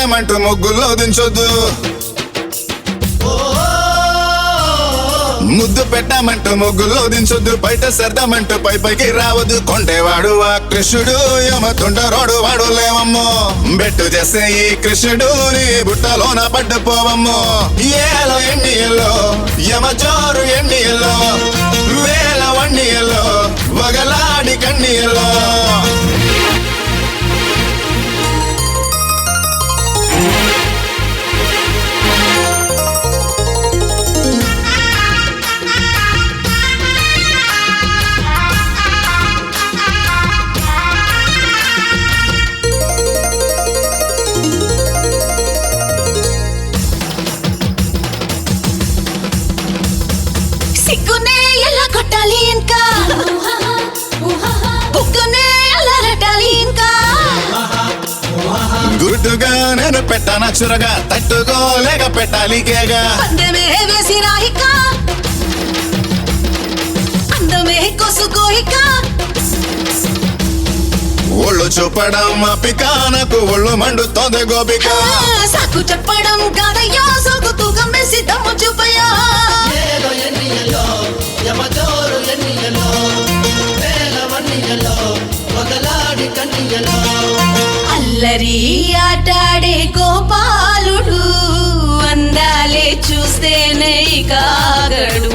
పెట్టామంటూ ముగ్గుల్లో దించొద్దు. ముద్దు పెట్టామంటూ ముగ్గుల్లో దించొద్దు. బయట సర్దామంటూ పైకి రావద్దు. కొండేవాడు ఆ కృష్ణుడు యమతుండరోడు వాడు లేవమ్మో. బెట్టు చేసే ఈ కృష్ణుడు నీ బుట్టలోన పడ్డుపోవమ్మో. ఏలో ఎన్నియల్లో యమజోరు ఎన్నియల్లో వేల వన్నియల్లో వగలాడి కన్నియల్లో. సిగ్గునే ఎలా కొట్టాలి ఇంకా, బుగ్గునే ఎలా రట్టాలి ఇంకా. గుర్తుగా నేను పెట్టాన చురగా తట్టుకోలేక పెట్టాలి కేగా. పందెమే వేసి రాయిక అందమే కోసుకోయిక. ఒళ్ళు చూపడం అపిక నాకు ఒళ్ళు మండుతోంది గోపిక. సాకు చెప్పడం కాదయ్యా సోకు తూకం వేసి దమ్ము చూపయ్యా. అల్లరి ఆటాడే గోపాలుడు అందాలే చూస్తేనే కాగడు.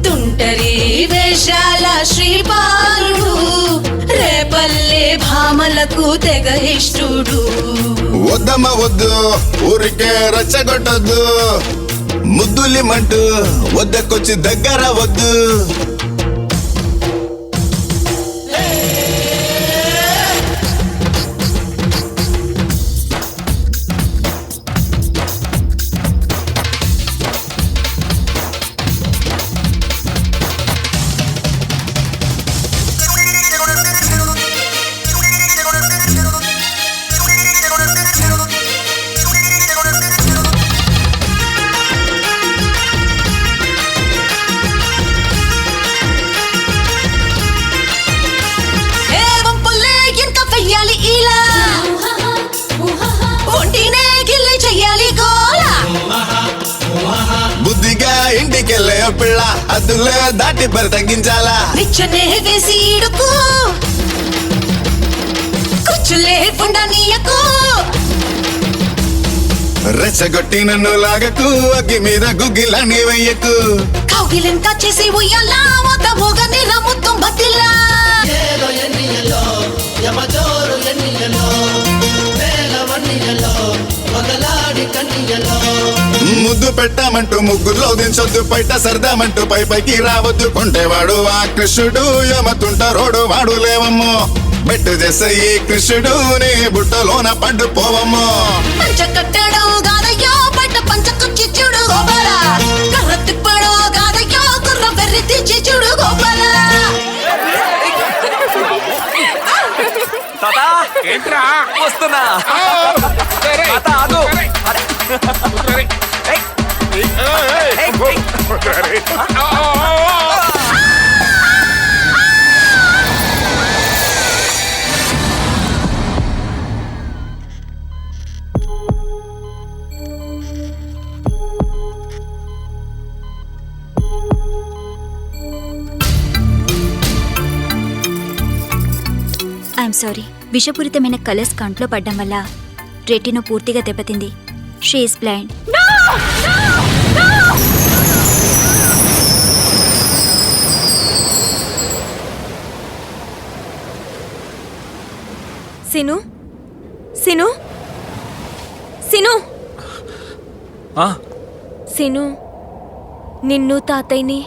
తుంటరి వేషాల శ్రీపాలుడు రేపల్లె భామలకు తెగ ఇష్టుడు. వద్దమ్మ వద్దు ఊరికే రచ్చగొట్టొద్దు. ముద్దులిమంటూ వద్దకొచ్చి దగ్గర వద్దు. బుద్ధిగా ఇంటికెళ్ళే పిల్ల అద్దులే దాటి బరి తగ్గించాలా. నిచ్చనే వేసి ఇడుకు కుచ్చులే ఉండనీయకు. రెచ్చగొట్టి నన్ను లాగకు అగ్గి మీద గుగ్గిలని వెయ్యకు. కౌగిలింత చేసి ఉయ్యాలా మొత్త మోగని రమ్ముతం బతిలా. ముద్దు పెట్టామంటూ ముగ్గుల్లో దించొద్దు. బయట సర్దామంటూ పైకి రావద్దు. కొంటేవాడు ఆ కృష్ణుడు యమతుంటరోడు వాడు లేవమ్మో. బెట్టు చేసే ఈ కృష్ణుడు నీ బుట్టలోన పడ్డుపోవమ్మో. పంచ కట్టడం గాదయ్యో బయట పంచకు చిచ్చుడు గోపాల. కర్ర తిప్పడం గాదయ్యో కుర్ర వెర్రి తెచ్చి చూడు గోపాల. తాతా ఏంట్రా వస్తున్నా. తాతా ఆగు. I'm sorry. విషపూరితమైన కలర్స్ కంట్లో పడ్డం వల్ల రెటినో పూర్తిగా దెబ్బతింది. She is blind. Sinu Sinu Sinu Sinu, నిన్ను తాతయ్యని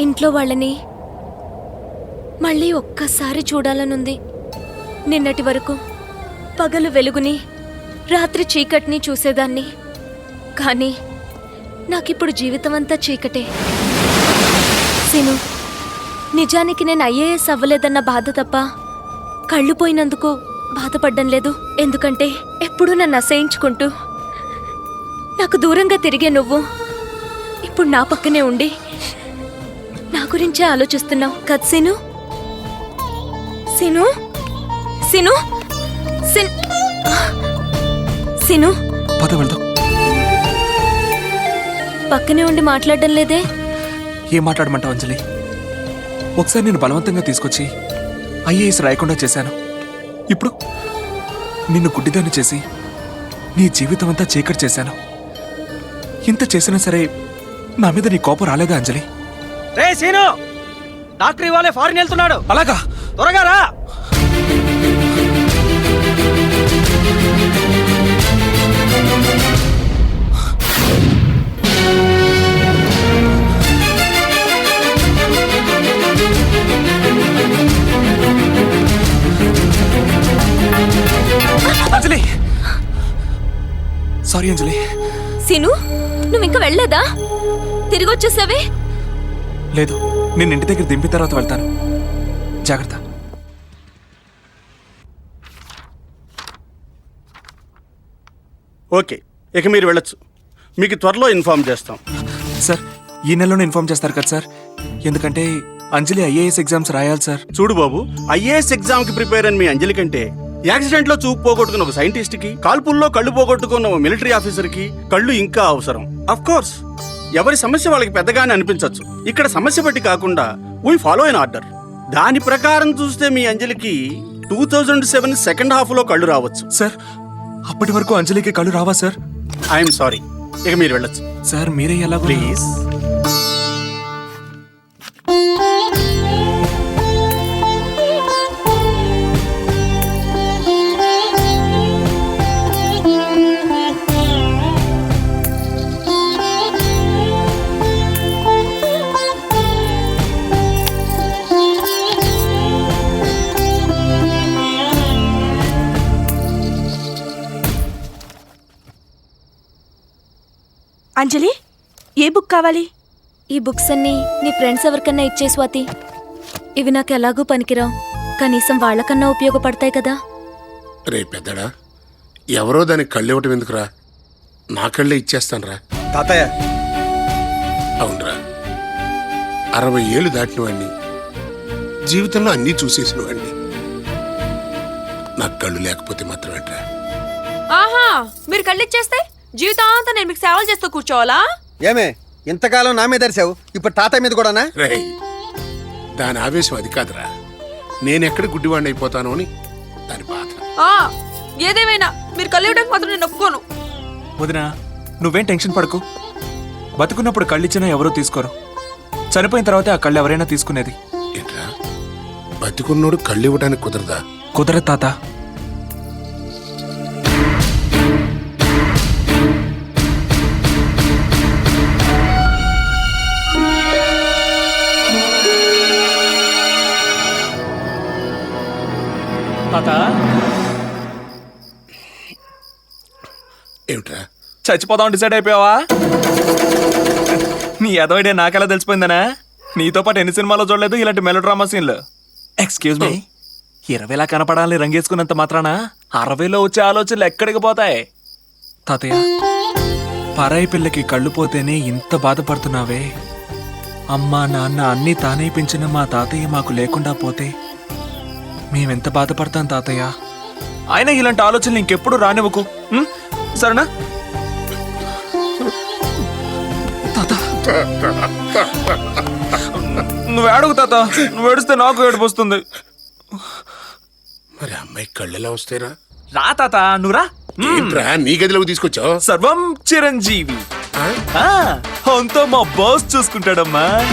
ఇంట్లో వాళ్ళని మళ్ళీ ఒక్కసారి చూడాలనుంది. నిన్నటి వరకు పగలు వెలుగుని రాత్రి చీకటిని చూసేదాన్ని. కానీ నాకిప్పుడు జీవితమంతా చీకటే. సిను, నిజానికి నేను ఐఏఎస్ అవ్వలేదన్న బాధ తప్ప కళ్ళు పోయినందుకు బాధపడ్డం లేదు. ఎందుకంటే ఎప్పుడూ నన్ను అసహించుకుంటూ నాకు దూరంగా తిరిగే నువ్వు ఇప్పుడు నా పక్కనే ఉండి నా గురించే ఆలోచిస్తున్నావు కదా సిను? సిను సిను సీను పద వెళ్దాం. పక్కనే ఉండి మాట్లాడడం లేదే. ఏం మాట్లాడమంటావు అంజలి? ఒకసారి నేను బలవంతంగా తీసుకొచ్చి ఐఏఎస్ రాయకుండా చేశాను. ఇప్పుడు నిన్ను గుడ్డిదాన్ని చేసి నీ జీవితం అంతా చీకటి చేశాను. ఇంత చేసినా సరే నా మీద నీ కోపం రాలేదా అంజలి? రే సీను, డాక్టర్ ఇవాళే ఫారిన్ వెళ్తున్నాడు. అలాగా? త్వరగా రా. అంజలి, సారీ అంజలి. సీను నువ్వు ఇంకా వెళ్ళలేదా? తిరిగి వచ్చేసావే. లేదు, నేను ఇంటి దగ్గర దింపిన తర్వాత వెళ్తాను. జాగ్రత్త. ఓకే, ఇక మీరు వెళ్ళొచ్చు. మీకు త్వరలో ఇన్ఫార్మ్ చేస్తాం. సార్, ఈ నెలలోనే ఇన్ఫార్మ్ చేస్తారు కదా సార్? ఎందుకంటే అంజలి ఐఏఎస్ ఎగ్జామ్స్ రాయాలి సార్. చూడు బాబు, ఐఏఎస్ ఎగ్జామ్ కి ప్రిపేర్ అని మీ అంజలి కంటే యాక్సిడెంట్ లో చూపు పోగొట్టుకున్న ఒక సైంటిస్ట్ కి, కాల్పుల్లో కళ్ళు పోగొట్టుకున్న ఒక మిలిటరీ ఆఫీసర్ కి కళ్ళు ఇంకా అవసరం. అఫ్ కోర్స్ ఎవరి సమస్య వాళ్ళకి పెద్దగానే అనిపించవచ్చు. ఇక్కడ సమస్య బట్టి కాకుండా వీ ఫాలో ఎన్ ఆర్డర్. దాని ప్రకారం చూస్తే మీ అంజలికి 2007 సెకండ్ హాఫ్ లో కళ్ళు రావచ్చు. సార్, అప్పటి వరకు అంజలికి కళ్ళు రావా సార్? ఐఎమ్ సారీ, ఇక మీరు వెళ్ళొచ్చు. సార్, మీరే ఎలా ప్లీజ్. అంజలి, ఏ బుక్ కావాలి? ఈ బుక్స్ అన్ని నీ ఫ్రెండ్స్ ఎవరికన్నా ఇచ్చే స్వాతి. ఇవి నాకు ఎలాగూ పనికిరావు, కనీసం వాళ్ళకన్నా ఉపయోగపడతాయి కదా. రే పెద్దడా, ఎవరో దానికి కళ్ళు ఇవ్వటం ఎందుకురా? నా కళ్ళే ఇచ్చేస్తానురా. తాతయ్య, అవునరా, 60 ఏళ్ళు దాటిన వాడిని, జీవితంలో అన్నీ చూసేసిన వాడిని. నాకు కళ్ళు లేకపోతే మాత్రమేట్రా? ఆహా, మీరు కళ్ళిచ్చేస్తే జీవితాంతా నేను మీకు సేవలు చేస్తూ కూర్చోవాలా? ఏమే ఇంతకాలం నా మీద అరిసావు, ఇప్పుడు తాతయ్య మీద కూడానా? రే, దాని ఆవేశం అది కాదురా, నేనెక్కడ గుడ్డివాడిని అయిపోతాను అని దాని బాధ. ఆ, ఏదేమైనా మీరు కళ్ళు ఇవ్వడానికి మాత్రం నేను ఒప్పుకోను. వదినా, నువ్వేం టెన్షన్ పడకు. బతుకున్నప్పుడు కళ్ళిచ్చినా ఎవరూ తీసుకోరు. చనిపోయిన తర్వాతే ఆ కళ్ళు ఎవరైనా తీసుకునేది. ఏంట్రా, బతికున్నోడు కళ్ళు ఇవ్వడానికి కుదరదా? కుదరదు తాత. ఏమిట్రా, చచ్చిపోదాం డిసైడ్ అయిపోయావా? నీ ఎదవైడే నాకెలా తెలిసిపోయిందనా? నీతో పాటు ఎన్ని సినిమాలో చూడలేదు ఇలాంటి మెలో డ్రామా సీన్లు. ఎక్స్క్యూజ్ మీ, 20లా కనపడాలని రంగేసుకున్నంత మాత్రాన 60లో వచ్చే ఆలోచనలు ఎక్కడికి పోతాయి? తాతయ్య, పరాయి పిల్లకి కళ్ళు పోతేనే ఇంత బాధపడుతున్నావే. అమ్మా నాన్న అన్నీ తానే పెంచిన మా తాతయ్య మాకు లేకుండా పోతే మేమెంత బాధపడతాం తాతయ్య. అయినా ఇలాంటి ఆలోచనలు ఇంకెప్పుడు రానివ్వకు, సరేనా? తాత, నువ్వు ఏడుగు తాత. నువ్వు ఏడిస్తే నాకు ఏడుపు వస్తుంది. మరి అమ్మాయి కళ్ళు ఎలా వస్తాయిరా? రా తాత, నువ్వు రా. ఏంట్రా, నీ గదిలోకి తీసుకొచ్చావు? సర్వం చిరంజీవి. అంతా మా బాస్ చూసుకుంటాడమ్మా.